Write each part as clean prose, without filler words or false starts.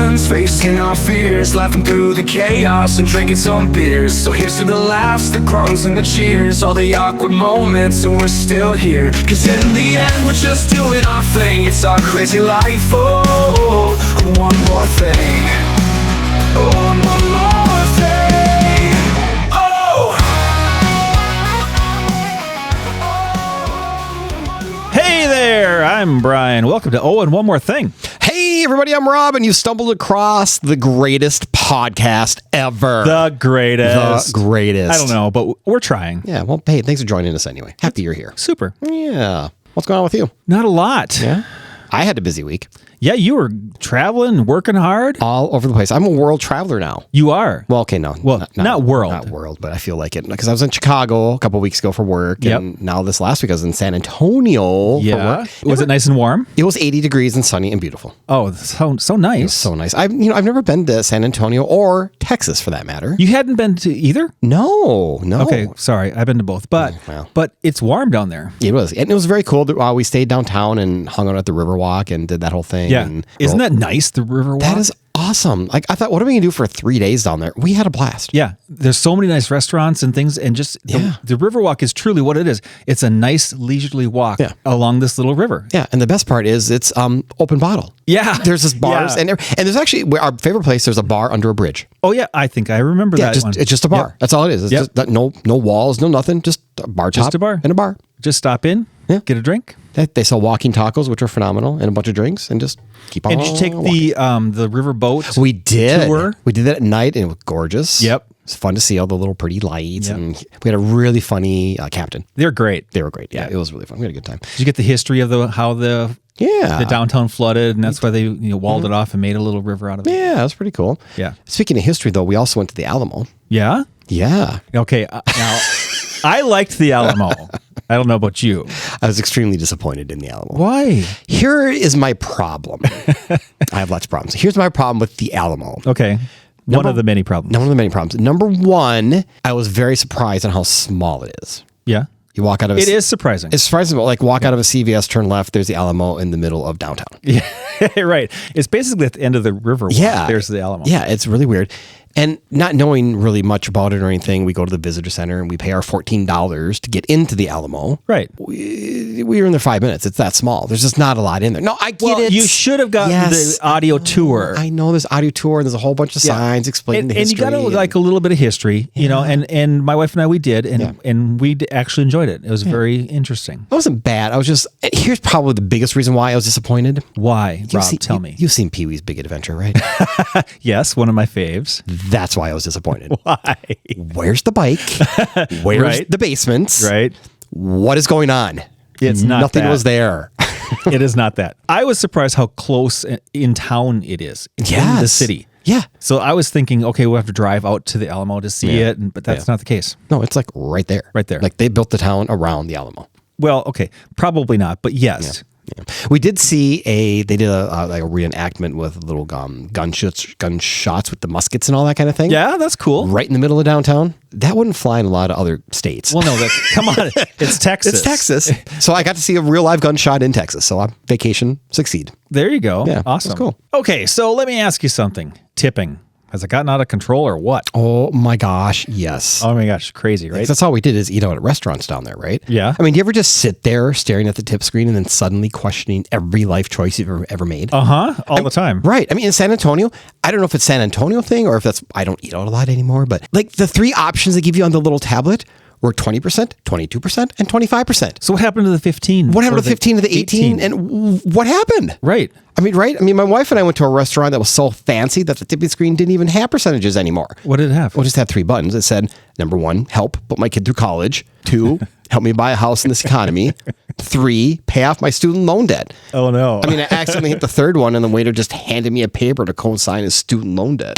questions, facing our fears, laughing through the chaos and drinking some beers. So here's to the laughs, the crumbs and the cheers, all the awkward moments, and we're still here. Cause in the end we're just doing our thing. It's our crazy life, oh, one more thing. Oh, one more thing. Oh! Hey there, I'm Brian. Welcome to Oh, and One More Thing. Hey everybody, I'm Rob, and you stumbled across the greatest podcast ever. The greatest. The greatest. I don't know, but we're trying. Yeah, well, hey, thanks for joining us anyway. Happy you're here. Super. Yeah. What's going on with you? Not a lot. Yeah? I had a busy week. Yeah, you were traveling, working hard. All over the place. I'm a world traveler now. You are. Well, okay, no. Well, not world. Not world, but I feel like it. Because I was in Chicago a couple weeks ago for work. Yep. And now this last week I was in San Antonio for work. Was it nice and warm? It was 80 degrees and sunny and beautiful. Oh, so nice. So nice. I've never been to San Antonio or Texas for that matter. You hadn't been to either? No. Okay, sorry. I've been to both. But it's warm down there. It was. And it was very cool. We stayed downtown and hung out at the Riverwalk and did that whole thing. Yeah. And Isn't that nice, the Riverwalk? That is awesome. Like, I thought, what are we going to do for 3 days down there? We had a blast. Yeah. There's so many nice restaurants and things. And just the Riverwalk is truly what it is. It's a nice leisurely walk along this little river. Yeah. And the best part is it's open bottle. Yeah. There's this bars and there's actually our favorite place. There's a bar under a bridge. Oh yeah. I think I remember that one. It's just a bar. Yep. That's all it is. It's just no walls, no nothing. Just a bar top. Just a bar. And a bar. Just stop in, get a drink. They sell walking tacos, which are phenomenal, and a bunch of drinks, and just keep on. And did you take the river boat? We did. Tour? We did that at night, and it was gorgeous. Yep. It's fun to see all the little pretty lights, and we had a really funny captain. They're great. They were great. Yeah, it was really fun. We had a good time. Did you get the history of how the downtown flooded, and that's why they walled it off and made a little river out of it? Yeah, that's pretty cool. Yeah. Speaking of history, though, we also went to the Alamo. Yeah? Yeah. Okay, now, I liked the Alamo. I don't know about you. I was extremely disappointed in the Alamo. Why? Here is my problem. I have lots of problems. Here's my problem with the Alamo. Okay. One of the many problems. One of the many problems. Number one, I was very surprised on how small it is. Yeah. You walk out of it is surprising. It's surprising. Like walk out of a CVS, turn left, there's the Alamo in the middle of downtown. Yeah, right. It's basically at the end of the river. Yeah. There's the Alamo. Yeah, it's really weird. And not knowing really much about it or anything, we go to the visitor center and we pay our $14 to get into the Alamo. Right. We were in there 5 minutes. It's that small. There's just not a lot in there. No, I get it. You should have gotten the audio tour. I know there's audio tour and there's a whole bunch of signs explaining the history. And you got like a little bit of history, you know, and my wife and I, we did, and we actually enjoyed it. It was very interesting. It wasn't bad. Here's probably the biggest reason why I was disappointed. Why? Rob, tell me. You've seen Pee-wee's Big Adventure, right? Yes, one of my faves. That's why I was disappointed. Why? Where's the bike? Where's the basements? Right. What is going on? It's not Nothing that. was there. It is not that. I was surprised how close in town it is. In the city. Yeah. So I was thinking, okay, we'll have to drive out to the Alamo to see it, but that's not the case. No, it's like right there. Right there. Like they built the town around the Alamo. Well, okay, probably not, but yes. Yeah. We did see they did a reenactment with little gunshots with the muskets and all that kind of thing. Yeah, that's cool. Right in the middle of downtown. That wouldn't fly in a lot of other states. Well, no, come on. It's Texas. It's Texas. So I got to see a real live gunshot in Texas. So vacation succeed. There you go. Yeah, awesome. That's cool. Okay, so let me ask you something. Tipping. Has it gotten out of control or what? Oh my gosh, yes. Oh my gosh, crazy, right? That's all we did is eat out at restaurants down there, right? Yeah. I mean, do you ever just sit there staring at the tip screen and then suddenly questioning every life choice you've ever made? All the time. Right. I mean, in San Antonio, I don't know if it's San Antonio thing or if I don't eat out a lot anymore, but like the three options they give you on the little tablet were 20%, 22%, and 25%. So what happened to the 15? What happened to the 15 to the 18? And what happened? Right. I mean, my wife and I went to a restaurant that was so fancy that the tipping screen didn't even have percentages anymore. What did it have? Well, it just had 3 buttons. It said, number 1, help put my kid through college. 2, help me buy a house in this economy. 3, pay off my student loan debt. Oh, no. I mean, I accidentally hit the third one, and the waiter just handed me a paper to co-sign his student loan debt.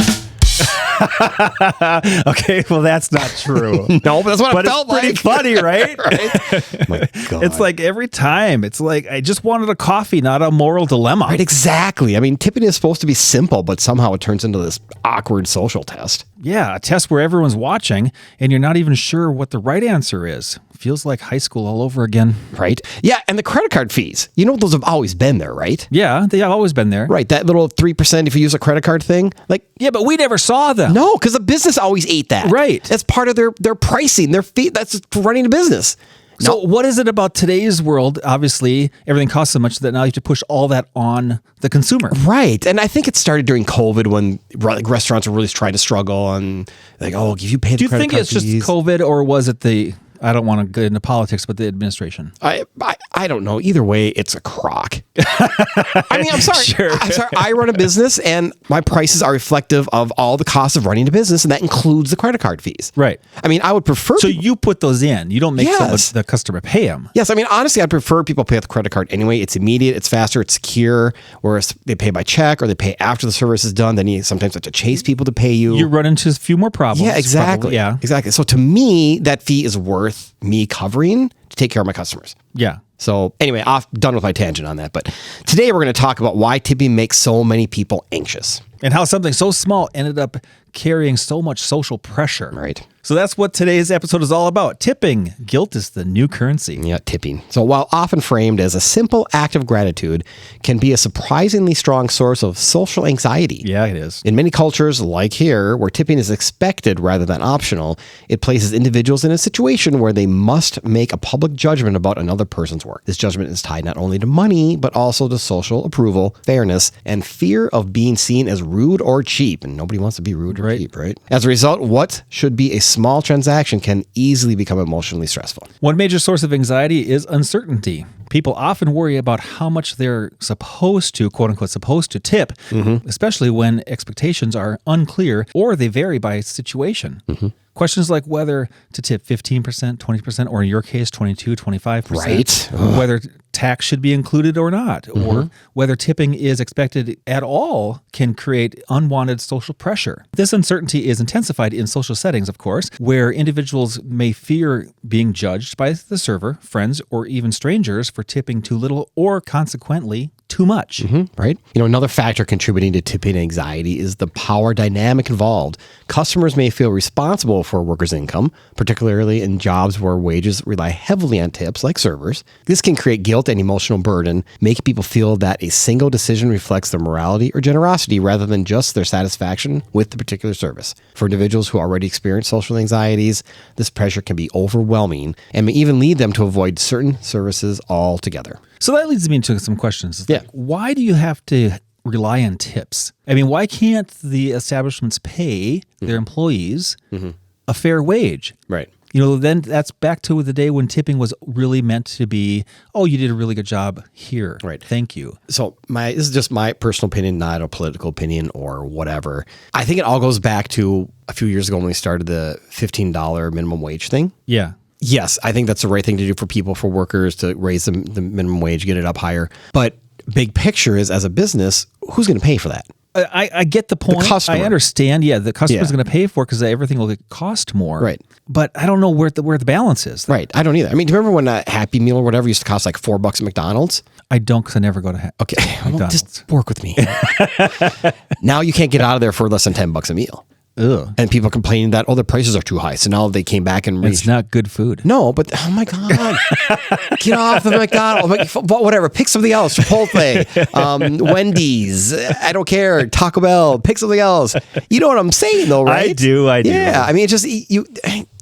Okay, well, that's not true. No, but that's what it felt it's pretty like. funny, right? Right? My God. It's like every time. It's like, I just wanted a coffee, not a moral dilemma. Right, exactly. I mean, tipping is supposed to be simple, but somehow it turns into this awkward social test. Yeah, a test where everyone's watching and you're not even sure what the right answer is. Feels like high school all over again. Right? Yeah, and the credit card fees. You know, those have always been there, right? Yeah, they have always been there. Right, that little 3% if you use a credit card thing. Like, Yeah, but we never saw them. no, because the business always ate that. Right. That's part of their pricing, their fee. That's for running a business. So what is it about today's world? Obviously, everything costs so much that now you have to push all that on the consumer. Right. And I think it started during COVID when like restaurants were really trying to struggle and like, oh, if you pay the Do you credit think card it's just fees. COVID, or was it I don't want to get into politics, but the administration? I don't know. Either way, it's a crock. I mean, I'm sorry. Sure. I'm sorry. I run a business and my prices are reflective of all the costs of running a business, and that includes the credit card fees. Right. I mean, I would prefer. So you put those in. You don't make Yes. the customer pay them. Yes, I mean, honestly, I'd prefer people pay with the credit card anyway. It's immediate, it's faster, it's secure. Whereas they pay by check or they pay after the service is done, then you sometimes have to chase people to pay you. You run into a few more problems. Yeah, exactly. Probably. Yeah. Exactly. So to me, that fee is worth me covering to take care of my customers. Yeah. So anyway, done with my tangent on that. But today we're going to talk about why tipping makes so many people anxious. And how something so small ended up carrying so much social pressure. Right. So that's what today's episode is all about. Tipping. Guilt is the new currency. Yeah, tipping. So while often framed as a simple act of gratitude, can be a surprisingly strong source of social anxiety. Yeah, it is. In many cultures, like here, where tipping is expected rather than optional, it places individuals in a situation where they must make a public judgment about another person's work. This judgment is tied not only to money, but also to social approval, fairness, and fear of being seen as rude or cheap. And nobody wants to be rude or cheap, right? As a result, what should be a small transaction can easily become emotionally stressful. One major source of anxiety is uncertainty. People often worry about how much they're supposed to, quote unquote, supposed to tip, especially when expectations are unclear or they vary by situation. Questions like whether to tip 15%, 20%, or in your case, 22, 25%. Right. Whether tax should be included or not, or whether tipping is expected at all can create unwanted social pressure. This uncertainty is intensified in social settings, of course, where individuals may fear being judged by the server, friends, or even strangers for tipping too little or consequently too much. Right? You know, another factor contributing to tipping anxiety is the power dynamic involved. Customers may feel responsible for a worker's income, particularly in jobs where wages rely heavily on tips, like servers. This can create guilt and emotional burden, making people feel that a single decision reflects their morality or generosity rather than just their satisfaction with the particular service. For individuals who already experience social anxieties, this pressure can be overwhelming and may even lead them to avoid certain services altogether. So that leads me into some questions. It's Yeah. like, why do you have to rely on tips? I mean, why can't the establishments pay their employees a fair wage? Right. You know, then that's back to the day when tipping was really meant to be, oh, you did a really good job here. Right. Thank you. So this is just my personal opinion, not a political opinion or whatever. I think it all goes back to a few years ago when we started the $15 minimum wage thing. Yeah. Yes, I think that's the right thing to do for people, for workers, to raise the minimum wage, get it up higher. But big picture is, as a business, who's going to pay for that? I get the point. customer. I understand. Yeah, the customer's Yeah. going to pay for it because everything will cost more. Right. But I don't know where the balance is. Right. I don't either. I mean, do you remember when a Happy Meal or whatever used to cost like $4 at McDonald's? I don't, because I never go to Okay, well, McDonald's. just work with me. Now you can't get out of there for less than $10 a meal. Ugh. And people complaining that, the prices are too high. So now they came back and It's not good food. No, but oh my God, get off the McDonald's. But whatever, pick something else. Chipotle, Wendy's, I don't care. Taco Bell, pick something else. You know what I'm saying, though, right? I do. Yeah, I mean, it's just you.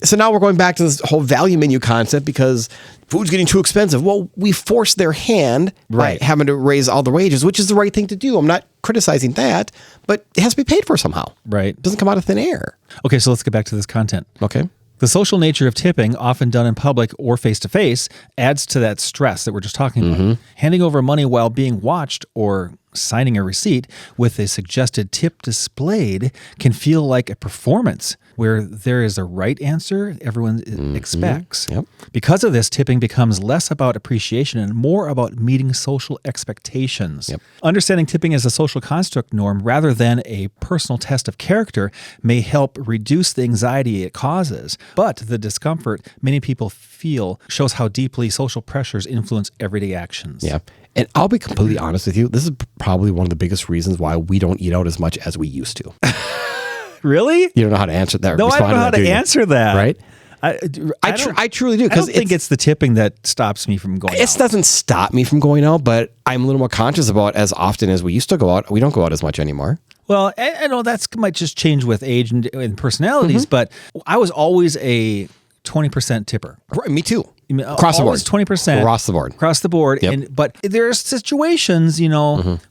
So now we're going back to this whole value menu concept because food's getting too expensive. Well, we forced their hand by having to raise all the wages, which is the right thing to do. I'm not criticizing that, but it has to be paid for somehow. Right. It doesn't come out of thin air. Okay, so let's get back to this content. Okay. The social nature of tipping, often done in public or face-to-face, adds to that stress that we're just talking about. Handing over money while being watched or signing a receipt with a suggested tip displayed can feel like a performance. where there is a right answer everyone expects. Yep. Because of this, tipping becomes less about appreciation and more about meeting social expectations. Yep. Understanding tipping as a social construct norm rather than a personal test of character may help reduce the anxiety it causes. But the discomfort many people feel shows how deeply social pressures influence everyday actions. Yeah. And I'll be completely honest with you. This is probably one of the biggest reasons why we don't eat out as much as we used to. Really? You don't know how to answer that. No, I don't know how to answer that. Right? I truly do. I don't think it's the tipping that stops me from going out. It doesn't stop me from going out, but I'm a little more conscious about as often as we used to go out. We don't go out as much anymore. Well, I know that might just change with age and personalities, but I was always a 20% tipper. Right, me too. Across the board. 20%. Across the board. Across the board. Yep. But there are situations,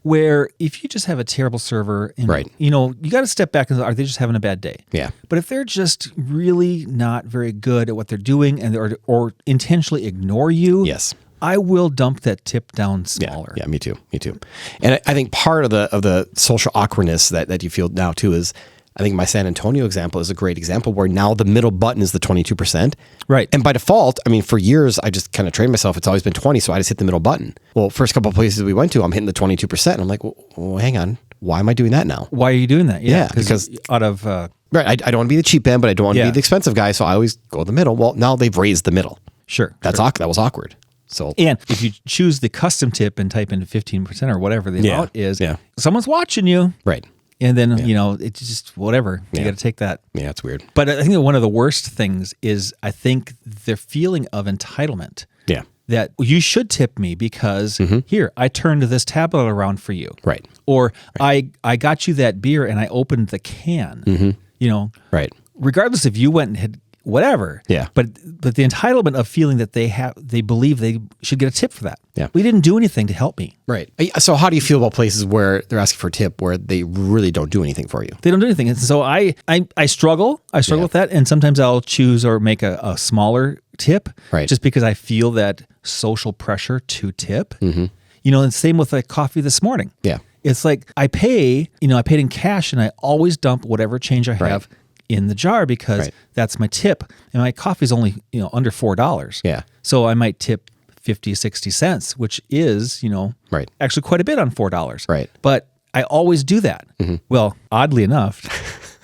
where if you just have a terrible server and, Right. you got to step back and are they just having a bad day? Yeah. But if they're just really not very good at what they're doing and or intentionally ignore you, Yes. I will dump that tip down smaller. Yeah, me too. Me too. And I think part of the social awkwardness that you feel now too is, I think my San Antonio example is a great example where now the middle button is the 22%. Right. And by default, I mean, for years, I just kind of trained myself. It's always been 20. So I just hit the middle button. Well, first couple of places we went to, I'm hitting the 22%. And I'm like, well, hang on. Why am I doing that now? Why are you doing that? Yeah, because out of right. I don't want to be the cheap end, but I don't want to Yeah. be the expensive guy. So I always go the middle. Well, now they've raised the middle. sure. That was awkward. So And if you choose the custom tip and type in 15% or whatever the Yeah. amount is, Yeah. someone's watching you. right. And then, it's just whatever. You Yeah. got to take that. Yeah, it's weird. But I think that one of the worst things is I think the feeling of entitlement Yeah. that you should tip me because here, I turned this tablet around for you. Right. Or I got you that beer and I opened the can. Right. Regardless if you went and had whatever. Yeah. But the entitlement of feeling that they believe they should get a tip for that. Yeah. We didn't do anything to help me. Right. So how do you feel about places where they're asking for a tip where they really don't do anything for you? They don't do anything. And so I struggle. I struggle with that. And sometimes I'll choose or make a smaller tip Right. just because I feel that social pressure to tip. And same with like coffee this morning. Yeah. It's like I paid in cash and I always dump whatever change I have in the jar because Right. that's my tip. And my coffee is only, under $4. Yeah. So I might tip 50, 60 cents, which is, Right. actually quite a bit on $4. Right. But I always do that. Well, oddly enough,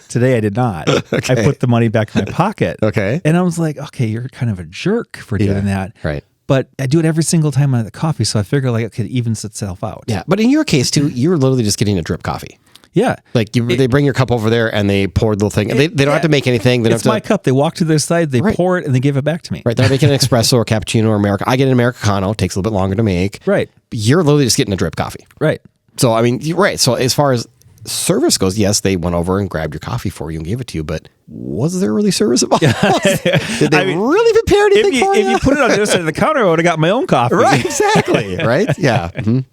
today I did not. Okay. I put the money back in my pocket. Okay. And I was like, okay, you're kind of a jerk for doing that. Right. But I do it every single time I have the coffee. So I figure like it could evens itself out. Yeah. But in your case too, you're literally just getting a drip coffee. Yeah. Like they bring your cup over there and they pour the little thing. They don't have to make anything. They don't It's my have to. cup. They walk to their side, they Right. pour it, and they give it back to me. Right. They're not making an espresso or cappuccino or Americano. I get an Americano. It takes a little bit longer to make. Right. You're literally just getting a drip coffee. Right. So, I mean, you're right. So as far as service goes, yes, they went over and grabbed your coffee for you and gave it to you, but was there really service involved? Did they really prepare anything for you? If you put it on the other side of the counter, I would have got my own coffee. Right, exactly. Right? Yeah.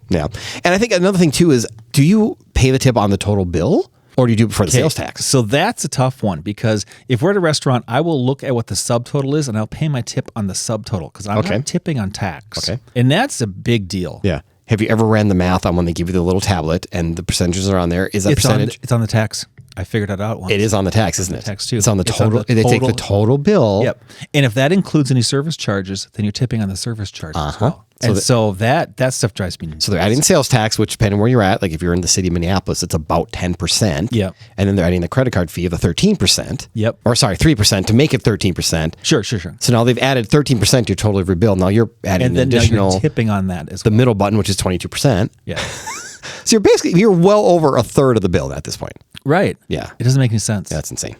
Yeah. And I think another thing too is, do you pay the tip on the total bill or do you do it before the sales tax? So that's a tough one because if we're at a restaurant, I will look at what the subtotal is and I'll pay my tip on the subtotal because I'm not tipping on tax. Okay. And that's a big deal. Yeah. Have you ever ran the math on when they give you the little tablet and the percentages are on there? Is that percentage? It's on the tax. I figured it out once. It is on the tax, isn't it? Tax too. It's on the It's on total. the They take the total- total bill. Yep. And if that includes any service charges, then you're tipping on the service charges as well. So that stuff drives me nuts. So they're adding sales tax, which depending where you're at, like if you're in the city of Minneapolis, it's about 10%. Yep. And then they're adding the credit card fee of the 13%. Yep. Or sorry, 3% to make it 13%. Sure. So now they've added 13% to your total every bill. Now you're adding And an then now additional, you're tipping on that as the well. middle button, which is 22%. Yeah. So you're well over a third of the bill at this point. Right. Yeah. It doesn't make any sense. That's insane.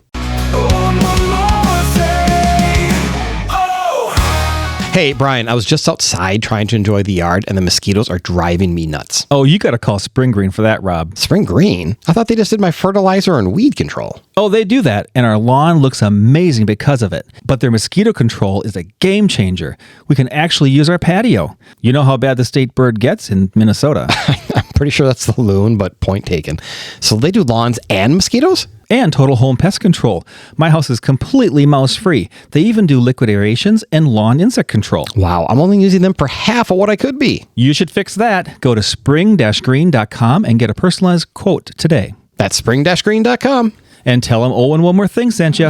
Hey, Brian, I was just outside trying to enjoy the yard and the mosquitoes are driving me nuts. Oh, you got to call Spring Green for that, Rob. Spring Green? I thought they just did my fertilizer and weed control. Oh, they do that, and our lawn looks amazing because of it. But their mosquito control is a game changer. We can actually use our patio. You know how bad the state bird gets in Minnesota. I'm pretty sure that's the loon, but point taken. So they do lawns and mosquitoes? And total home pest control. My house is completely mouse-free. They even do liquid aerations and lawn insect control. Wow, I'm only using them for half of what I could be. You should fix that. Go to spring-green.com and get a personalized quote today. That's spring-green.com. And tell them, oh, and one more thing sent you.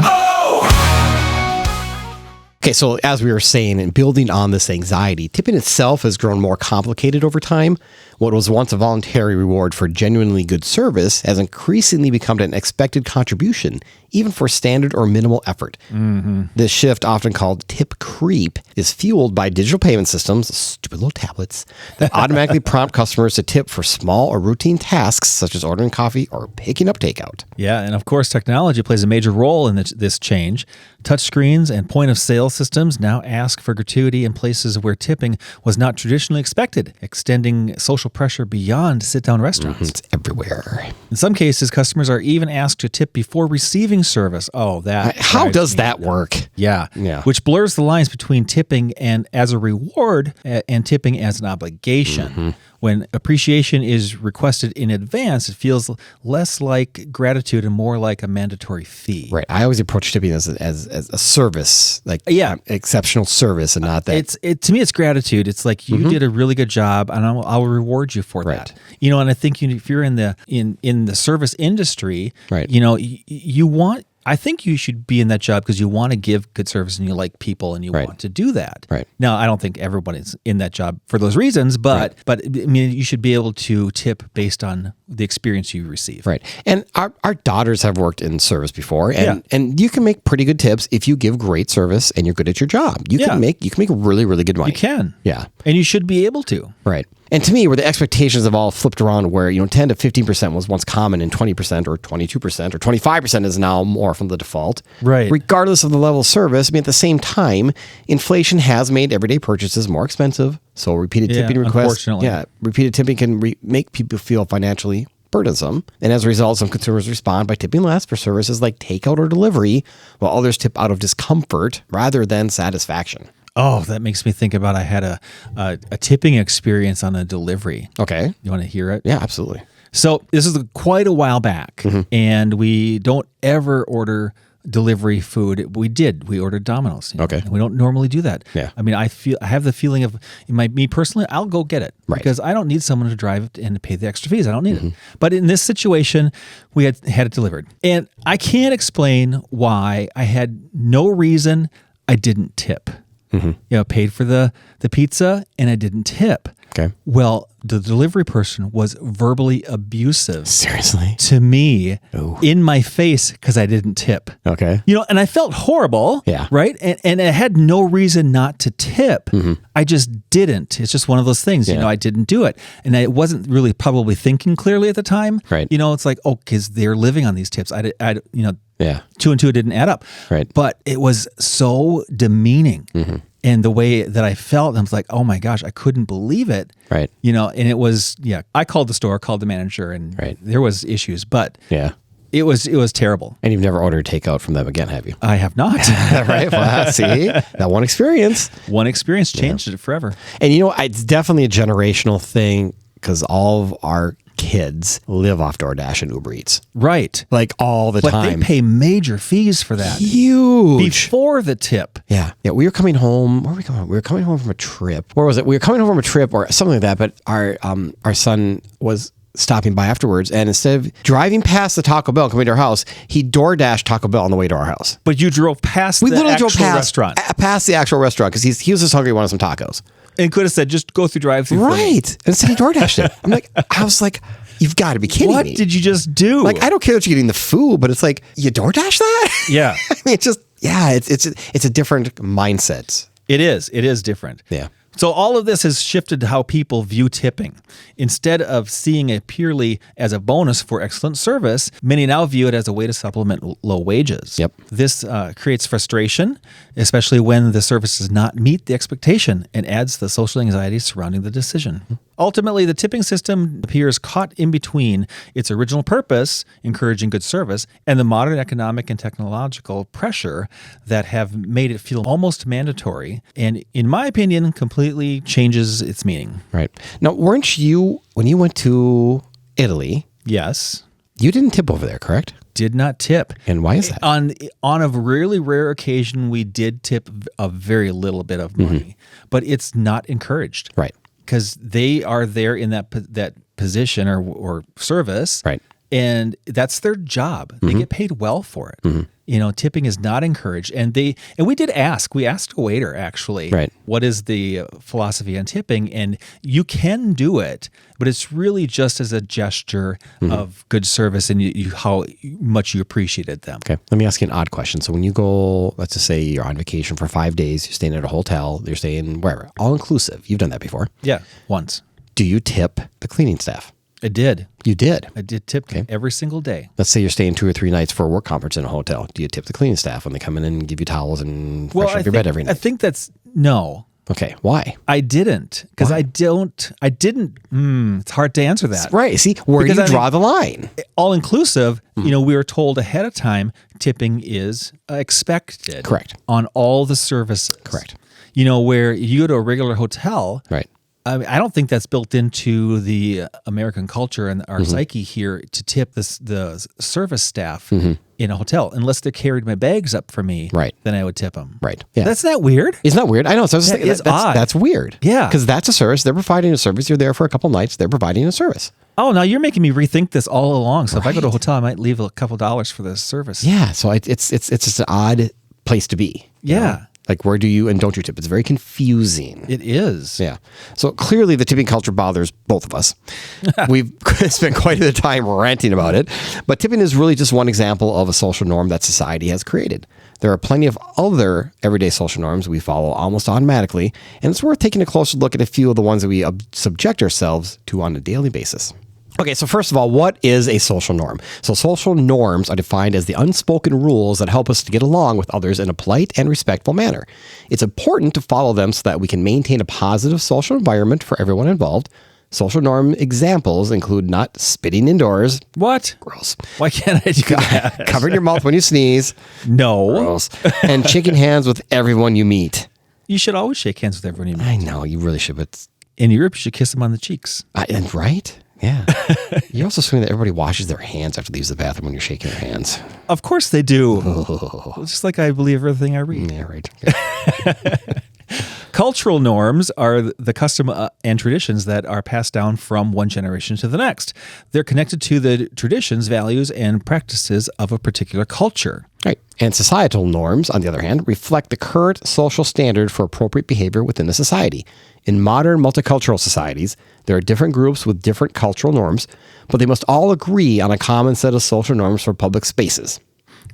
Okay, so as we were saying, and building on this anxiety, tipping itself has grown more complicated over time. What was once a voluntary reward for genuinely good service has increasingly become an expected contribution, even for standard or minimal effort. This shift, often called tip creep, is fueled by digital payment systems, stupid little tablets, that automatically prompt customers to tip for small or routine tasks such as ordering coffee or picking up takeout. Yeah, and of course, technology plays a major role in this change. Touchscreens and point-of-sale systems now ask for gratuity in places where tipping was not traditionally expected, extending social pressure beyond sit-down restaurants. It's everywhere. In some cases, customers are even asked to tip before receiving service. Oh, that How drives does me that nuts. work? Yeah. Which blurs the lines between tipping and as a reward and tipping as an obligation. When appreciation is requested in advance, it feels less like gratitude and more like a mandatory fee. Right. I always approach tipping as a service, like exceptional service, and not that. To me, it's gratitude. It's like you did a really good job, and I'll reward you for Right. that. And I think if you're in the service industry, Right. You want. I think you should be in that job because you want to give good service and you like people and you want to do that. Right. Now, I don't think everyone is in that job for those reasons, but I mean, you should be able to tip based on the experience you receive. Right. And our daughters have worked in service before, and you can make pretty good tips if you give great service and you're good at your job. You can make really, really good money. You can. Yeah. And you should be able to. Right. And to me, where the expectations have all flipped around, where 10 to 15% was once common, and 20% or 22% or 25% is now more from the default. Right. Regardless of the level of service, I mean, at the same time, inflation has made everyday purchases more expensive. So repeated tipping requests, repeated tipping can make people feel financially burdensome. And as a result, some consumers respond by tipping less for services like takeout or delivery, while others tip out of discomfort rather than satisfaction. Oh, that makes me think about I had a tipping experience on a delivery. Okay. You want to hear it? Yeah, absolutely. So this is quite a while back, and we don't ever order delivery food. We ordered Domino's. Okay. And we don't normally do that. Yeah. I mean, I have the feeling of me personally, I'll go get it because I don't need someone to drive it and pay the extra fees. I don't need it. But in this situation, we had it delivered, and I can't explain why. I had no reason I didn't tip. Paid for the pizza and I didn't tip. Okay. Well, the delivery person was verbally abusive. Seriously? To me in my face because I didn't tip. Okay. And I felt horrible. Yeah. Right. And I had no reason not to tip. I just didn't. It's just one of those things. Yeah. I didn't do it. And I wasn't really probably thinking clearly at the time. Right. It's like, because they're living on these tips. Yeah. 2 and 2 didn't add up. Right. But it was so demeaning. And the way that I felt, I was like, oh my gosh, I couldn't believe it. Right. And it was, I called the store, called the manager, and there was issues, but it was terrible. And you've never ordered takeout from them again, have you? I have not. Right. Well, see, that one experience. One experience changed it forever. And it's definitely a generational thing because all of our kids live off DoorDash and Uber Eats. Right. Like all the but time. But they pay major fees for that. Huge. Before the tip. Yeah. Yeah. We were coming home. Where were we going? We were coming home from a trip. Where was it? We were coming home from a trip or something like that. But our son was stopping by afterwards, and instead of driving past the Taco Bell coming to our house, he DoorDashed Taco Bell on the way to our house. But you drove past the actual restaurant. Past the actual restaurant because he was just hungry, wanted some tacos. And could have said, just go through drive-thru. Right. And instead he DoorDashed it. I was like, you've got to be kidding me. What did you just do? Like, I don't care that you're getting the food, but it's like, you DoorDash that? Yeah. I mean, it's a different mindset. It is. It is different. Yeah. So all of this has shifted how people view tipping. Instead of seeing it purely as a bonus for excellent service, many now view it as a way to supplement low wages. Yep. This creates frustration, especially when the service does not meet the expectation, and adds to the social anxiety surrounding the decision. Ultimately, the tipping system appears caught in between its original purpose, encouraging good service, and the modern economic and technological pressure that have made it feel almost mandatory, and in my opinion, completely changes its meaning. Right. Now, weren't you, when you went to Italy, Yes. you didn't tip over there, correct? Did not tip. And why is that? On a really rare occasion, we did tip a very little bit of money, but it's not encouraged. Right. Because they are there in that position or service. Right. And that's their job. They get paid well for it. Tipping is not encouraged. And we did ask. We asked a waiter, actually, Right. what is the philosophy on tipping? And you can do it, but it's really just as a gesture of good service and how much you appreciated them. Okay. Let me ask you an odd question. So when you go, let's just say you're on vacation for 5 days, you're staying at a hotel, you're staying wherever, all inclusive. You've done that before. Yeah, once. Do you tip the cleaning staff? I did. You did. I did tip them every single day. Let's say you're staying 2 or 3 nights for a work conference in a hotel. Do you tip the cleaning staff when they come in and give you towels and freshen up your bed every night? I think that's no. Okay. Why? I didn't because I didn't. It's hard to answer that. Right. See, where do you draw the line? All inclusive, we were told ahead of time tipping is expected. Correct. On all the services. Correct. Where you go to a regular hotel. Right. I don't think that's built into the American culture and our psyche here to tip the service staff in a hotel. Unless they carried my bags up for me, Right. then I would tip them. Right. Yeah. That's not weird. Isn't that weird? I know. So I was thinking, is odd. That's weird. Yeah. Because that's a service. They're providing a service. You're there for a couple nights. They're providing a service. Oh, now you're making me rethink this all along. So if I go to a hotel, I might leave a couple dollars for the service. Yeah. So it's just an odd place to be. Yeah. Like, where do you and don't you tip? It's very confusing. It is. Yeah. So clearly the tipping culture bothers both of us. We've spent quite a bit of time ranting about it. But tipping is really just one example of a social norm that society has created. There are plenty of other everyday social norms we follow almost automatically, and it's worth taking a closer look at a few of the ones that we subject ourselves to on a daily basis. Okay, so first of all, what is a social norm? So social norms are defined as the unspoken rules that help us to get along with others in a polite and respectful manner. It's important to follow them so that we can maintain a positive social environment for everyone involved. Social norm examples include not spitting indoors. What? Gross. Why can't I do that? Covering your mouth when you sneeze. No. Gross. And shaking hands with everyone you meet. You should always shake hands with everyone you meet. I know, you really should, but... In Europe, you should kiss them on the cheeks. Right? Yeah. You're also assuming that everybody washes their hands after they use the bathroom when you're shaking their hands. Of course they do. Just like I believe everything I read. Yeah, right. Cultural norms are the custom and traditions that are passed down from one generation to the next. They're connected to the traditions, values, and practices of a particular culture. Right. And societal norms, on the other hand, reflect the current social standard for appropriate behavior within the society. In modern multicultural societies, there are different groups with different cultural norms, but they must all agree on a common set of social norms for public spaces.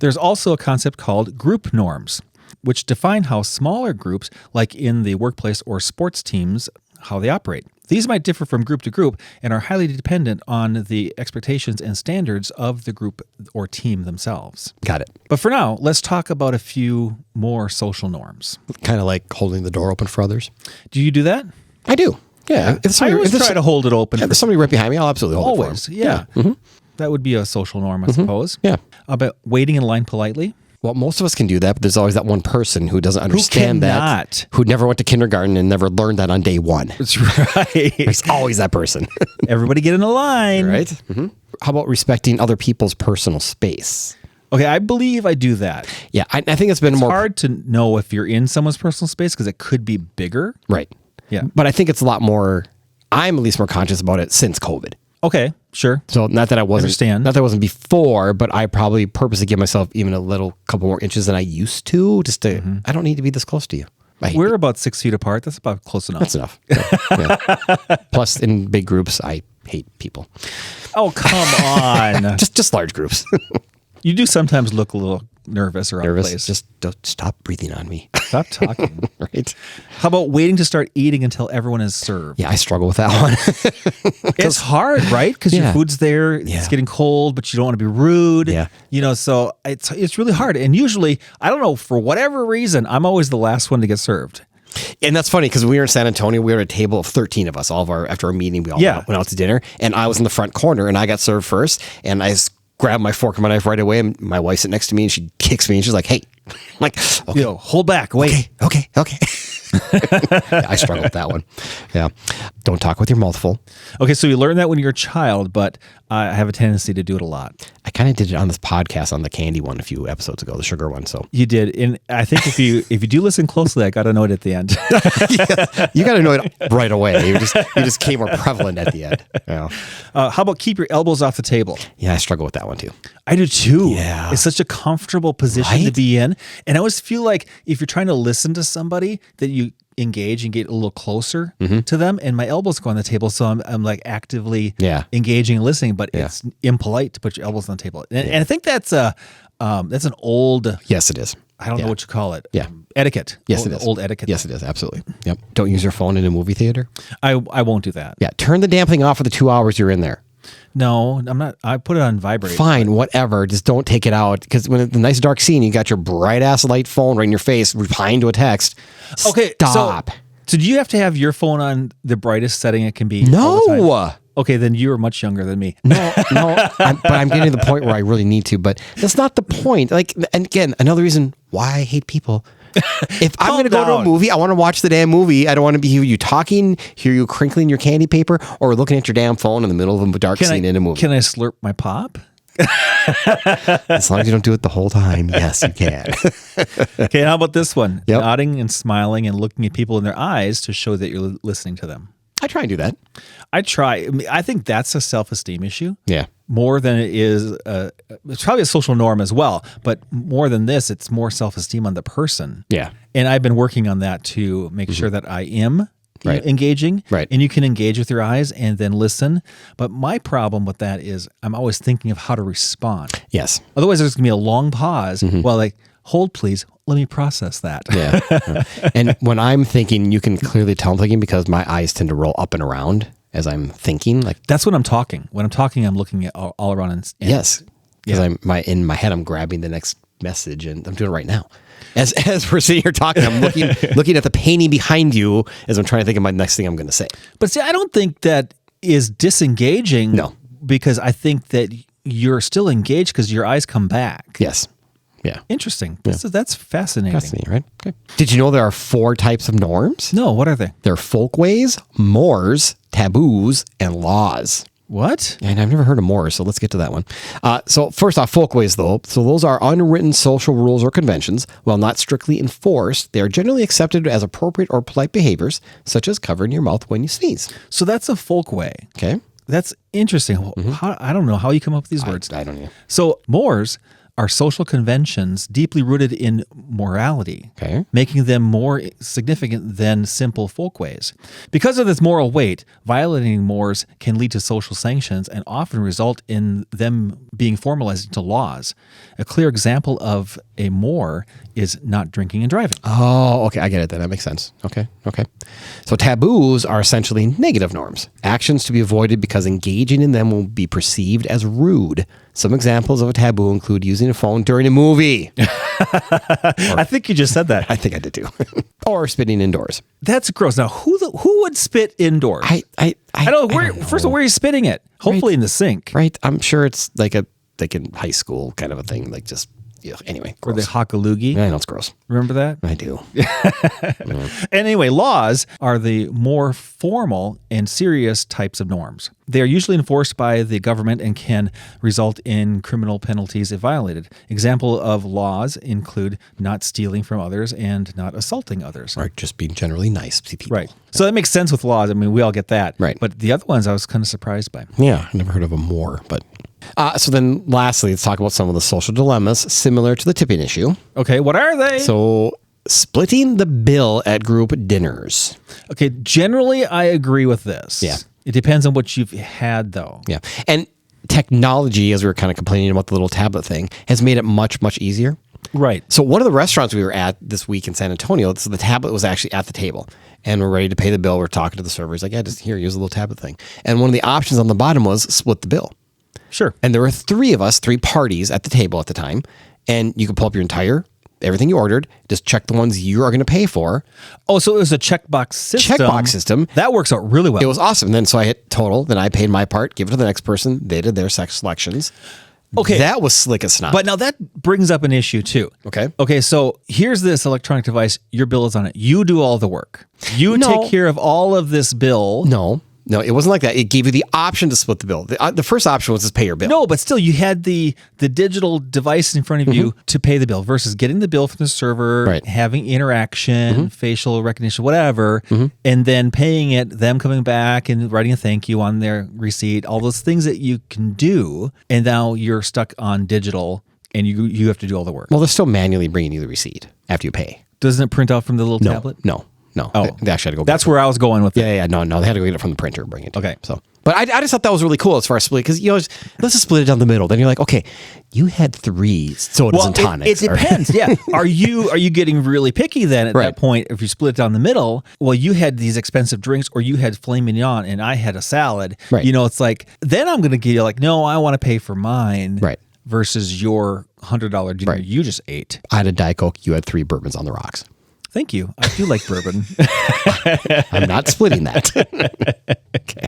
There's also a concept called group norms, which define how smaller groups, like in the workplace or sports teams, how they operate. These might differ from group to group and are highly dependent on the expectations and standards of the group or team themselves. Got it. But for now, let's talk about a few more social norms. Kind of like holding the door open for others. Do you do that? I do. Yeah. I always try to hold it open. Yeah, if there's somebody right behind me, I'll absolutely hold Always, it for them. yeah. That would be a social norm, I suppose. Yeah. About waiting in line politely. Well, most of us can do that, but there's always that one person who doesn't understand that. cannot. Who never went to kindergarten and never learned that on day one. That's right. There's always that person. Everybody get in a line. Right? Mm-hmm. How about respecting other people's personal space? Okay, I believe I do that. Yeah, I think it's been more... It's hard to know if you're in someone's personal space because it could be bigger. Right. Yeah. But I think it's a lot more... I'm at least more conscious about it since COVID. Okay, sure. So not that I wasn't... Understand. Not that I wasn't before, but I probably purposely give myself even a couple more inches than I used to, just to... I don't need to be this close to you. We're about 6 feet apart. That's about close enough. That's enough. Yeah. Plus, in big groups, I hate people. Oh, come on. Just large groups. You do sometimes look a little nervous or out of Nervous. place. Just don't stop breathing on me. Stop talking. Right? How about waiting to start eating until everyone is served? Yeah, I struggle with that one. It's hard, right? Because your Yeah. food's there, it's getting cold, but you don't want to be rude. Yeah. So it's really hard. And usually, I don't know, for whatever reason, I'm always the last one to get served. And that's funny because we were in San Antonio. We were at a table of 13 of us. After our meeting, we all went out to dinner. And I was in the front corner and I got served first. And I grabbed my fork and my knife right away. And my wife sitting next to me and she kicks me and she's like, hey. I'm like, okay. Hold back. Wait. Okay. I struggle with that one. Yeah. Don't talk with your mouth full. Okay, so you learned that when you're a child, but I have a tendency to do it a lot. I kind of did it on this podcast on the candy one a few episodes ago, the sugar one. So You did, and I think if you do listen closely, I got to know it at the end. you got to know it right away. You just came more prevalent at the end. Yeah. How about keep your elbows off the table? Yeah, I struggle with that one too. I do too. Yeah. It's such a comfortable position to Right? be in. And I always feel like if you're trying to listen to somebody, that you engage and get a little closer to them. And my elbows go on the table, so I'm like actively engaging and listening, but it's impolite to put your elbows on the table. And I think that's an old, Yes, it is. I don't know what you call it. Yeah. Etiquette. Yes, it is. Old etiquette. Yes, it is. Absolutely. Yep. Don't use your phone in a movie theater. I won't do that. Yeah. Turn the damn thing off for the 2 hours you're in there. No, I'm not. I put it on vibrate. Fine, whatever. Just don't take it out. Because when it's a nice dark scene, you got your bright ass light phone right in your face, replying to a text. Okay, Stop. So do you have to have your phone on the brightest setting it can be? all the time? No. Okay, then you are much younger than me. No. But I'm getting to the point where I really need to. But that's not the point. Like, and again, another reason why I hate people. If I'm going to go to a down. movie, I want to watch the damn movie. I don't want to hear you talking, hear you crinkling your candy paper, or looking at your damn phone in the middle of a dark scene in a movie. Can I slurp my pop? As long as you don't do it the whole time, yes, you can. Okay, how about this one? Yep. Nodding and smiling and looking at people in their eyes to show that you're listening to them. I try and do that. I try. I think that's a self-esteem issue. Yeah. More than it is, it's probably a social norm as well, but more than this, it's more self-esteem on the person. Yeah. And I've been working on that to make sure that I am Right. engaging. Right. And you can engage with your eyes and then listen. But my problem with that is I'm always thinking of how to respond. Yes. Otherwise, there's going to be a long pause while like, hold please, let me process that. Yeah. And when I'm thinking, you can clearly tell I'm thinking because my eyes tend to roll up and around as I'm thinking. Like, That's when I'm talking. When I'm talking, I'm looking at all around. And yes. Because in my head, I'm grabbing the next message, and I'm doing it right now. As we're sitting here talking, I'm looking at the painting behind you as I'm trying to think of my next thing I'm going to say. But see, I don't think that is disengaging. No. Because I think that you're still engaged because your eyes come back. Yes. Yeah. Interesting. That's fascinating. Fascinating, right? Okay. Did you know there are 4 types of norms? No, what are they? There are folkways, mores, taboos, and laws. What? And I've never heard of mores, so let's get to that one. So first off, folkways, though. So those are unwritten social rules or conventions. While not strictly enforced, they are generally accepted as appropriate or polite behaviors, such as covering your mouth when you sneeze. So that's a folkway. Okay? That's interesting. I don't know how you come up with these words. I don't know. So mores are social conventions deeply rooted in morality, Okay. making them more significant than simple folkways. Because of this moral weight, violating mores can lead to social sanctions and often result in them being formalized into laws. A clear example of a more is not drinking and driving. Oh, okay. I get it then. That makes sense. Okay. So taboos are essentially negative norms, actions to be avoided because engaging in them will be perceived as rude. Some examples of a taboo include using a phone during a movie. I think you just said that. I think I did too. Or spitting indoors. That's gross. Now, who would spit indoors? I don't know. First of all, where are you spitting it? Hopefully in the sink. Right. I'm sure it's like in high school kind of a thing. Like just, anyway. Or the Gross. hockaloogie. I know it's gross. Remember that? I do. Anyway, laws are the more formal and serious types of norms. They are usually enforced by the government and can result in criminal penalties if violated. Example of laws include not stealing from others and not assaulting others. Or just being generally nice to people. Right. So that makes sense with laws. I mean, we all get that. Right. But the other ones I was kind of surprised by. Yeah. I never heard of a more, but. So then lastly, let's talk about some of the social dilemmas similar to the tipping issue. Okay, what are they? So splitting the bill at group dinners. Okay, generally I agree with this. Yeah. It depends on what you've had, though. Yeah. And technology, as we were kind of complaining about the little tablet thing, has made it much, much easier. Right. So one of the restaurants we were at this week in San Antonio, so the tablet was actually at the table. And we're ready to pay the bill. We're talking to the server. He's like, yeah, just here, use the little tablet thing. And one of the options on the bottom was split the bill. Sure. And there were 3 of us, 3 parties at the table at the time. And you could pull up your everything you ordered, just check the ones you are going to pay for. Oh, so it was a checkbox system. Checkbox system. That works out really well. It was awesome. Then so I hit total, then I paid my part, give it to the next person. They did their selections. Okay. That was slick as snot. But now that brings up an issue too. Okay. Okay, so here's this electronic device. Your bill is on it. You do all the work. You No. take care of all of this bill. No, it wasn't like that. It gave you the option to split the bill. The first option was just pay your bill. No, but still, you had the digital device in front of you to pay the bill versus getting the bill from the server, Right. having interaction, facial recognition, whatever, and then paying it, them coming back and writing a thank you on their receipt, all those things that you can do. And now you're stuck on digital and you have to do all the work. Well, they're still manually bringing you the receipt after you pay. Doesn't it print out from the little tablet? No. Oh. They actually had to go. That's where I was going with it. Yeah. No. They had to go get it from the printer and bring it. Okay. So, but I just thought that was really cool as far as split because let's just split it down the middle. Then you're like, okay, you had 3 sodas and tonics. It depends. Yeah. Are you getting really picky then at that point if you split it down the middle? Well, you had these expensive drinks or you had filet mignon and I had a salad. Right. It's like, then I'm going to give you like, no, I want to pay for mine. Right. Versus your $100 dinner you just ate. I had a Diet Coke. You had 3 bourbons on the rocks. Thank you. I do like bourbon. I'm not splitting that. Okay.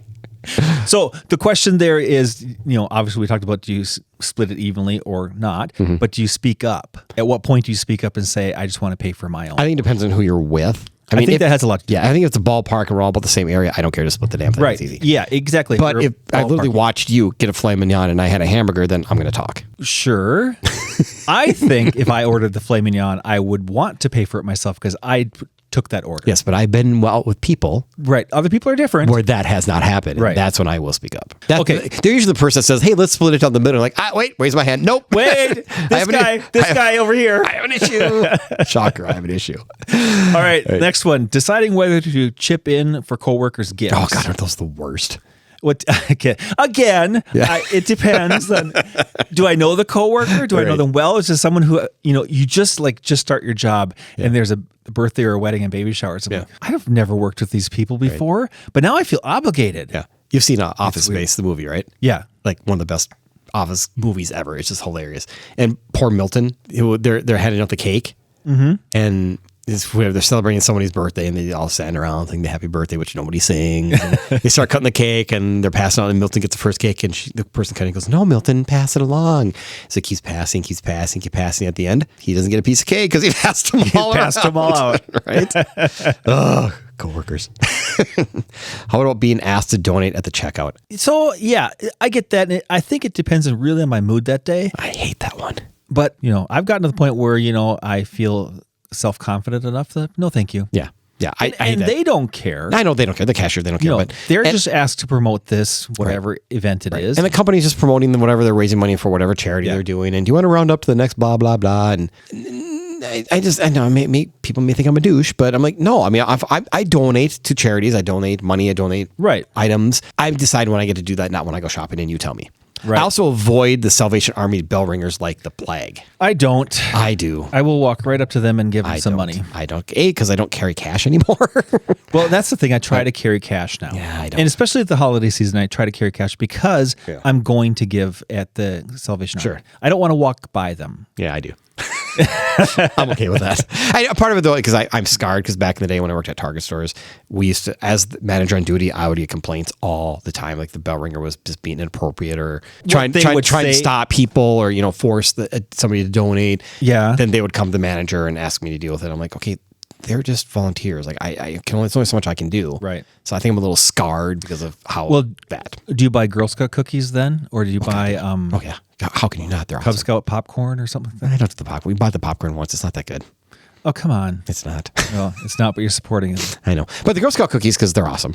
So the question there is, obviously we talked about do you split it evenly or not, but do you speak up? At what point do you speak up and say, I just want to pay for my own? I think it depends on who you're with. I think that has a lot to do. Yeah, I think if it's a ballpark and we're all about the same area, I don't care to split the damn thing. Right. It's easy. Yeah, exactly. But if I literally ballpark. watched you get a filet mignon and I had a hamburger, then I'm going to talk. Sure. I think if I ordered the filet mignon, I would want to pay for it myself because I took that order. Yes, but I've been out with people Right. Other people are different. where that has not happened. Right. And that's when I will speak up. Okay. They're usually the person that says, hey, let's split it down the middle. Like, wait, raise my hand. Nope. Wait, this guy over here. I have an issue. Shocker, I have an issue. All right, next one. Deciding whether to chip in for coworkers' gifts. Oh, God, aren't those the worst? What again? It depends. Do I know the coworker? Do I know Right. them well? Is it someone who you just start your job and there's a birthday or a wedding and baby shower? So I've never worked with these people before, but now I feel obligated. Yeah. You've seen Office Space, the movie, right? Yeah. Like one of the best Office movies ever. It's just hilarious. And poor Milton, they're handing out the cake, and they're celebrating somebody's birthday, and they all stand around singing the happy birthday, which nobody sings. And they start cutting the cake, and they're passing on, and Milton gets the first cake, and the person kind of goes, "No, Milton, pass it along." So he keeps passing. At the end, he doesn't get a piece of cake because he passed them all passed them all out. Right? Oh, coworkers. How about being asked to donate at the checkout? So yeah, I get that. And I think it depends really on my mood that day. I hate that one. But I've gotten to the point where I feel self-confident enough that no, thank you. Yeah. I hate And that. they don't care. I know they don't care. The cashier, they don't care. But they're just asked to promoot this, whatever event it is. And the company's just promoting them, whatever they're raising money for, whatever charity they're doing. And do you want to round up to the next blah, blah, blah? And I know people may think I'm a douche, but I'm like, no, I mean, I donate to charities. I donate money. I donate items. I decide when I get to do that, not when I go shopping and you tell me. Right. I also avoid the Salvation Army bell ringers like the plague. I don't. I do. I will walk right up to them and give them some money. I don't. Because I don't carry cash anymore. Well, that's the thing. I try to carry cash now. Yeah, I don't. And especially at the holiday season, I try to carry cash because I'm going to give at the Salvation Army. I don't want to walk by them. Yeah, I do. I'm okay with that. Part of it though, because I'm scarred. Because back in the day when I worked at Target stores, we used to, as the manager on duty, I would get complaints all the time. Like the bell ringer was just being inappropriate or trying to stop people or force somebody to donate. Yeah. Then they would come to the manager and ask me to deal with it. I'm like, okay, they're just volunteers. Like I can only, it's only so much I can do. Right. So I think I'm a little scarred because of how bad. Do you buy Girl Scout cookies then, or do you buy Oh yeah. How can you not? They're Cub awesome. Scout popcorn or something like that? I don't do the popcorn. We bought the popcorn once. It's not that good. Oh, come on. It's not. Well, it's not, but you're supporting it. I know. But the Girl Scout cookies, because they're awesome.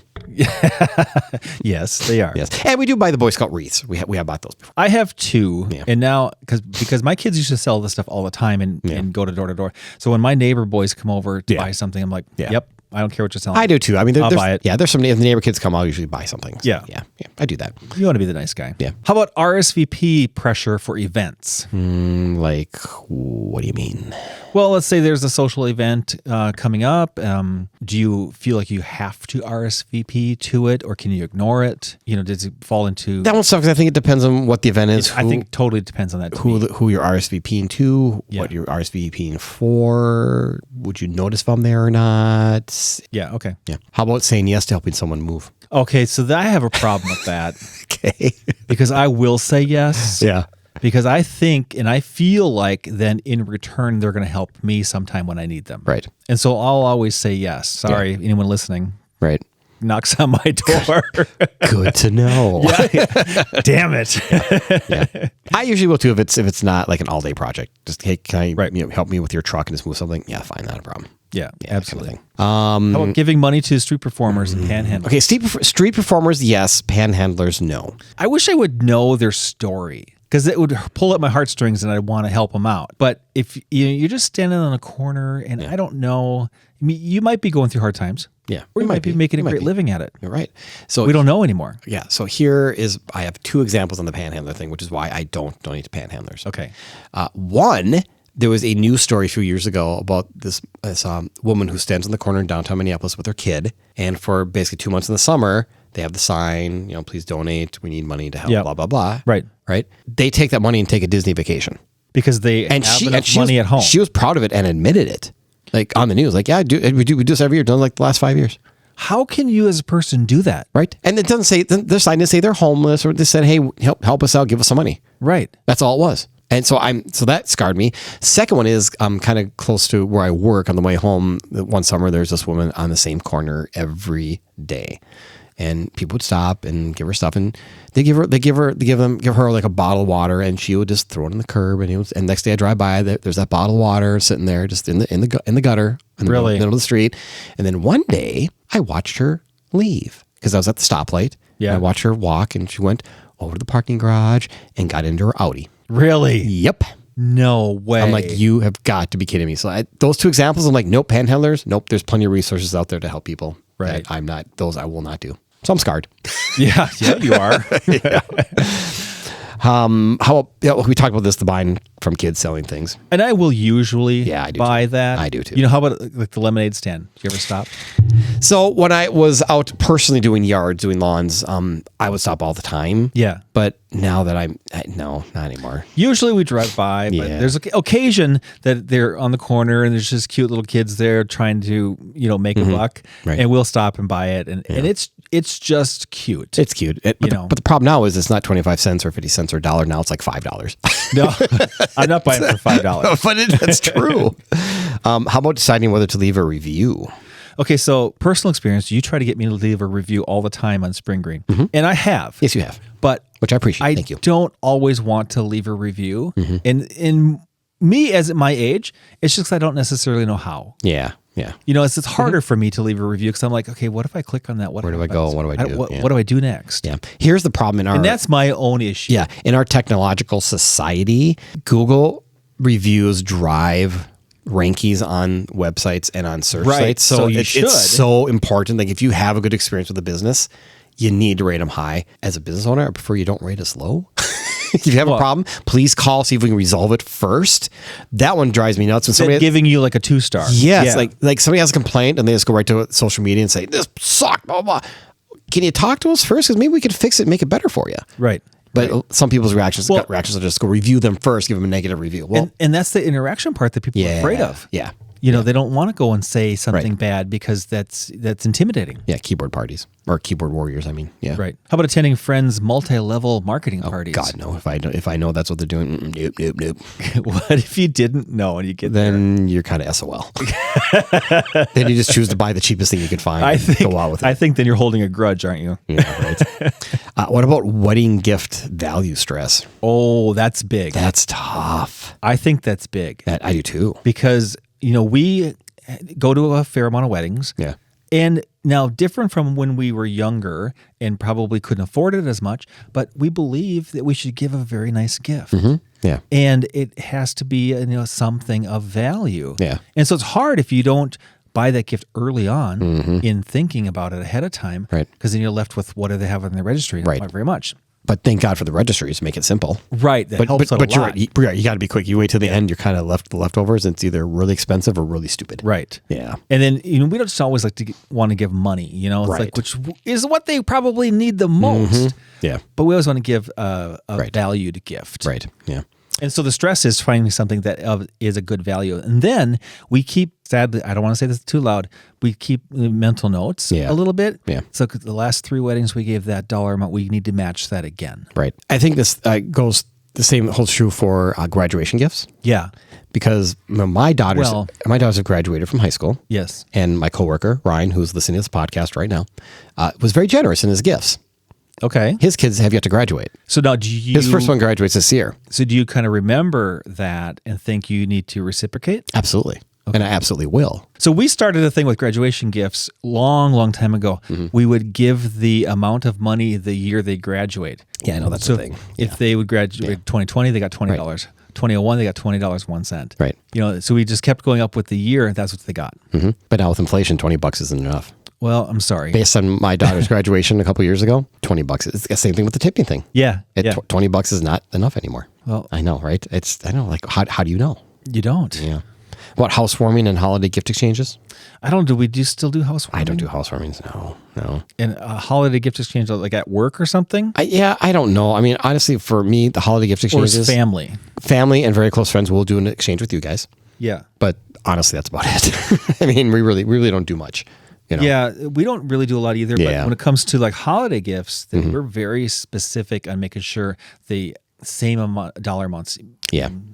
Yes, they are. Yes. And we do buy the Boy Scout wreaths. We have bought those before. I have 2. And now, because my kids used to sell this stuff all the time and go to door to door. So when my neighbor boys come over to buy something, I'm like, yep, I don't care what you're selling. I do too. I mean, I'll buy it. Yeah, there's some, if the neighbor kids come, I'll usually buy something. So, Yeah. Yeah. I do that. You want to be the nice guy. Yeah. How about RSVP pressure for events? Like, what do you mean? Well, let's say there's a social event coming up. Do you feel like you have to RSVP to it, or can you ignore it? Does it fall into That one sucks. I think it depends on what the event is. I think totally depends on that. to me. Who you're RSVPing to, what you're RSVPing for. Would you notice if I'm there or not? Yeah. Okay. Yeah. How about saying yes to helping someone move? Okay. So I have a problem with that Okay. because I will say yes. Yeah. Because I think and I feel like then in return, they're going to help me sometime when I need them. Right. And so I'll always say yes. Sorry, anyone listening. Right. Knocks on my door. Good to know. Damn it. Yeah. I usually will too if it's not like an all day project. Just hey, can I Right. help me with your truck and just move something? Yeah, fine, not a problem. Yeah, absolutely. Kind of thing. How about giving money to street performers and panhandlers? Okay, street performers, yes. Panhandlers, no. I wish I would know their story because it would pull at my heartstrings and I'd want to help them out. But if you're just standing on a corner and I don't know, I mean, you might be going through hard times. Yeah, Or you might be making a great living at it. You're right. So We don't know anymore. Yeah. So I have 2 examples on the panhandler thing, which is why I don't donate to panhandlers. Okay. One, there was a news story a few years ago about this woman who stands in the corner in downtown Minneapolis with her kid, and for basically 2 months in the summer, they have the sign, please donate. We need money to help. Yep. Blah blah blah. Right. Right. They take that money and take a Disney vacation, Because they have enough money at home. She was proud of it and admitted it, like on the news. Like, yeah, we do this every year. Done like the last 5 years. How can you as a person do that? Right. And it doesn't say their sign didn't say they're homeless, or they said, hey, help us out, give us some money. Right. That's all it was. And so that scarred me. Second one is I'm kind of close to where I work. On the way home one summer, there's this woman on the same corner every day, and people would stop and give her stuff, and they give her like a bottle of water, and she would just throw it in the curb, and next day I drive by, there's that bottle of water sitting there just in the gutter in the Really? middle of the street. And then one day I watched her leave because I was at the stoplight. Yeah. And I watched her walk, and she went over to the parking garage and got into her Audi. Really? Yep. No way. I'm like, you have got to be kidding me. So those 2 examples, I'm like, nope, panhandlers, nope. There's plenty of resources out there to help people. Right. Those I will not do. So I'm scarred. Yeah, you are. How about, we talked about this, the buying from kids selling things. And I will usually I do buy too. that. I do too. How about like the lemonade stand? Do you ever stop? So when I was out personally doing yards, doing lawns, I would stop all the time. Yeah. But now that no, not anymore. Usually we drive by, but Yeah. there's occasion that they're on the corner and there's just cute little kids there trying to, make a buck, Right. and we'll stop and buy it. And it's just cute. It's cute. But the problem now is it's not 25 cents or 50 cents or $1. Now it's like $5. No, I'm not buying it for $5. But that's true. How about deciding whether to leave a review? Okay, so personal experience, you try to get me to leave a review all the time on Spring Green. And I have. Yes, you have. But Which I appreciate. Thank you. don't always want to leave a review. And in me, as at my age, it's just 'cause I don't necessarily know how. Yeah. Yeah. It's harder for me to leave a review because I'm like, okay, what if I click on that? Where do I go? What do I do? What do I do next? Yeah. Here's the problem And that's my own issue. Yeah. In our technological society, Google reviews drive rankings on websites and on search Right. sites. So you should. It's so important. Like if you have a good experience with a business, you need to rate them high. As a business owner, I prefer you don't rate us low. If you have a problem, please call, see if we can resolve it first. That one drives me nuts. When somebody giving you like a 2-star. Yes, yeah. like somebody has a complaint and they just go right to social media and say, this sucked, blah, blah, blah. Can you talk to us first? Because maybe we could fix it and make it better for you. Right. But some people's reactions are just go review them first, give them a negative review. Well, and that's the interaction part that people are afraid of. Yeah. They don't want to go and say something bad because that's intimidating. Yeah, keyboard parties or keyboard warriors. I mean, yeah, Right. How about attending friends' multi-level marketing parties? God, no. If I know that's what they're doing, nope. What if you didn't know and you get then you're kind of SOL. Then you just choose to buy the cheapest thing you could find. Go out with it. I think then you're holding a grudge, aren't you? Yeah, right. What about wedding gift value stress? Oh, that's big. That's tough. I think that's big. I do too. Because we go to a fair amount of weddings. Yeah. And now, different from when we were younger and probably couldn't afford it as much, but we believe that we should give a very nice gift. Yeah. And it has to be something of value. Yeah. And so it's hard if you don't buy that gift early on in thinking about it ahead of time. Right. Because then you're left with what do they have on their registry? Right. Not very much. But thank God for the registries to make it simple. Right. That helps out a you're lot. right. You got to be quick. You wait till the end. You're kind of left the leftovers. And it's either really expensive or really stupid. Right. Yeah. And then, we don't just always like to want to give money, it's Right. like, which is what they probably need the most. Yeah. But we always want to give a valued gift. Right. Yeah. And so the stress is finding something that is a good value. And then we keep, sadly, I don't want to say this too loud, we keep mental notes a little bit. Yeah. So the last 3 weddings we gave that dollar amount, we need to match that again. Right. I think this goes The same holds true for graduation gifts. Yeah. Because my daughters have graduated from high school. Yes. And my coworker, Ryan, who's listening to this podcast right now, was very generous in his gifts. Okay. His kids have yet to graduate. So now His first one graduates this year. So do you kind of remember that and think you need to reciprocate? Absolutely. Okay. And I absolutely will. So we started a thing with graduation gifts long time ago. We would give the amount of money the year they graduate. Yeah, I know that's the thing. If they would graduate 2020, they got $20. Right. 2001, they got $20.01. Right. So we just kept going up with the year, and that's what they got. But now with inflation, $20 isn't enough. Well, I'm sorry. Based on my daughter's graduation a couple years ago, $20. It's the same thing with the tipping thing. Yeah. $20 is not enough anymore. Well, I know, right? I know. Like, how do you know? You don't. Yeah. What, housewarming and holiday gift exchanges? I don't. Do we still do housewarming? I don't do housewarmings. No. And a holiday gift exchange, like at work or something? I don't know. I mean, honestly, for me, the holiday gift exchanges, or family, and very close friends will do an exchange with you guys. Yeah. But honestly, that's about it. I mean, we really don't do much. Yeah, we don't really do a lot either. Yeah. But when it comes to like holiday gifts, then we're very specific on making sure the same dollar amounts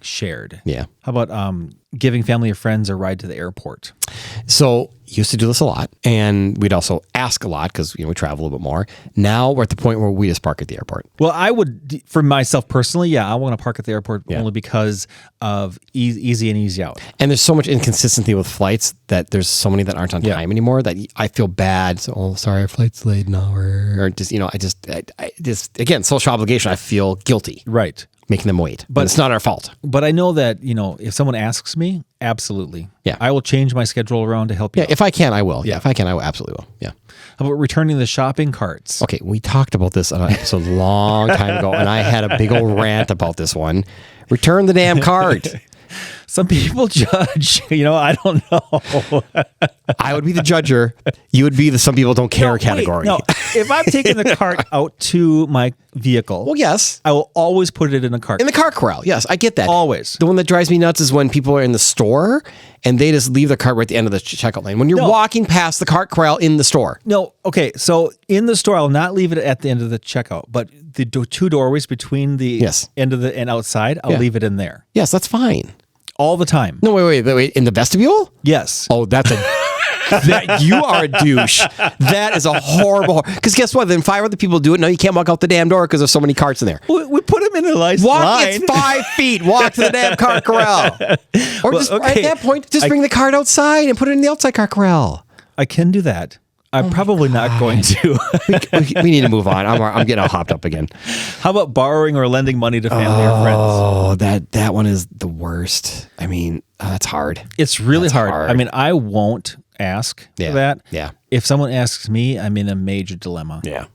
shared. Yeah. How about giving family or friends a ride to the airport? So used to do this a lot, and we'd also ask a lot because we travel a little bit more. Now we're at the point where we just park at the airport. Well, I would, for myself personally, I want to park at the airport only because of easy in, easy out. And there's so much inconsistency with flights that there's so many that aren't on time anymore that I feel bad. So, sorry, our flight's late an hour. Or just, I just again, social obligation. I feel guilty. Right. Making them wait. But it's not our fault. But I know that, if someone asks me, absolutely. Yeah. I will change my schedule around to help you. Yeah, if I can, I will. Yeah, if I can, I will, absolutely will. Yeah. How about returning the shopping carts? Okay, we talked about this on an episode a long time ago, and I had a big old rant about this one. Return the damn cart. Some people judge, I don't know. I would be the judger. You would be the some people don't care category. No, if I'm taking the cart out to my vehicle, well, yes, I will always put it in a cart. In the cart corral, yes, I get that. Always. The one that drives me nuts is when people are in the store and they just leave the cart right at the end of the checkout lane. When you're walking past the cart corral in the store. No, okay, so in the store, I'll not leave it at the end of the checkout, but the two doorways between the end of the and outside, I'll leave it in there. Yes, that's fine. All the time. No, wait. In the vestibule? Yes. Oh, that's you are a douche. That is a horrible. Because guess what? Then 5 other people do it. Now you can't walk out the damn door because there's so many carts in there. We put them in a line. It's 5 feet. Walk to the damn cart corral. Or at that point, just bring the cart outside and put it in the outside cart corral. I can do that. I'm probably not going to. we need to move on. I'm getting all hopped up again. How about borrowing or lending money to family or friends? Oh, that one is the worst. I mean, that's hard. It's really hard. I mean, I won't ask for that. Yeah. If someone asks me, I'm in a major dilemma. Yeah.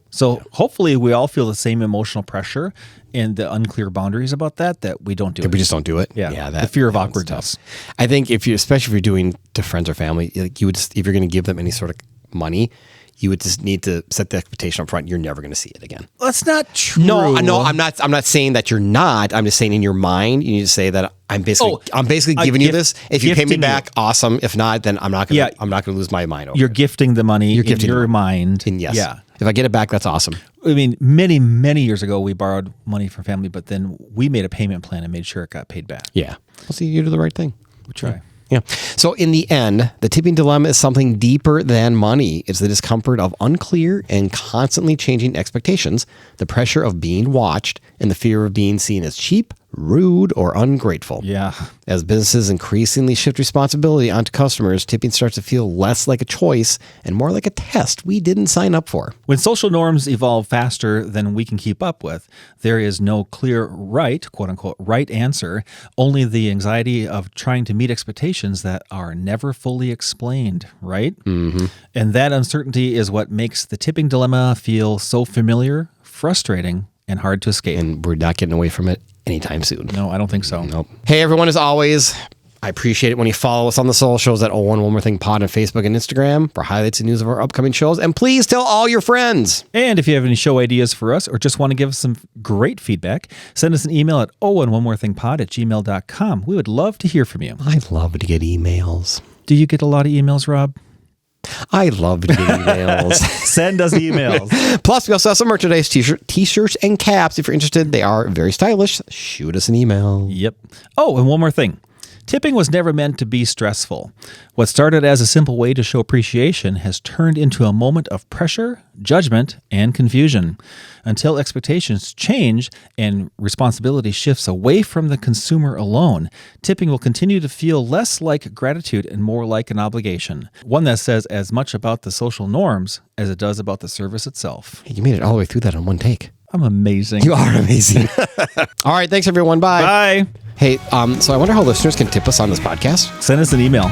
So hopefully we all feel the same emotional pressure and the unclear boundaries about that we don't do it. We just don't do it. Yeah. The fear of awkwardness. I think especially if you're doing to friends or family, like you would if you're going to give them any sort of money, you would just need to set the expectation up front. You're never going to see it again. That's not true. No, I'm not saying that you're not. I'm just saying in your mind, you need to say that I'm basically giving you this. If you pay me back, awesome. If not, then I'm not going to lose my mind over it. You're gifting the money in your mind. And yes. Yeah. If I get it back, that's awesome. I mean, many, many years ago, we borrowed money from family, but then we made a payment plan and made sure it got paid back. Yeah. Well, see, you do the right thing. We try. Yeah. So in the end, the tipping dilemma is something deeper than money. It's the discomfort of unclear and constantly changing expectations, the pressure of being watched, and the fear of being seen as cheap, rude, or ungrateful. Yeah. As businesses increasingly shift responsibility onto customers, tipping starts to feel less like a choice and more like a test we didn't sign up for. When social norms evolve faster than we can keep up with, there is no clear right, quote unquote, right answer, only the anxiety of trying to meet expectations that are never fully explained, right? Mm-hmm. And that uncertainty is what makes the tipping dilemma feel so familiar, frustrating, and hard to escape. And we're not getting away from it anytime soon. No, I don't think so. Nope. Hey, everyone, as always, I appreciate it when you follow us on the socials at One More Thing Pod on Facebook and Instagram for highlights and news of our upcoming shows. And please tell all your friends. And if you have any show ideas for us or just want to give us some great feedback, send us an email at onemoreThingPod@gmail.com. We would love to hear from you. I love to get emails. Do you get a lot of emails, Rob? I love getting emails. Send us emails. Plus, we also have some merchandise, t-shirts and caps. If you're interested, they are very stylish. Shoot us an email. Yep. Oh, and one more thing. Tipping was never meant to be stressful. What started as a simple way to show appreciation has turned into a moment of pressure, judgment, and confusion. Until expectations change and responsibility shifts away from the consumer alone, tipping will continue to feel less like gratitude and more like an obligation. One that says as much about the social norms as it does about the service itself. Hey, you made it all the way through that in one take. I'm amazing. You are amazing. All right. Thanks, everyone. Bye. Bye. Hey, so I wonder how listeners can tip us on this podcast. Send us an email.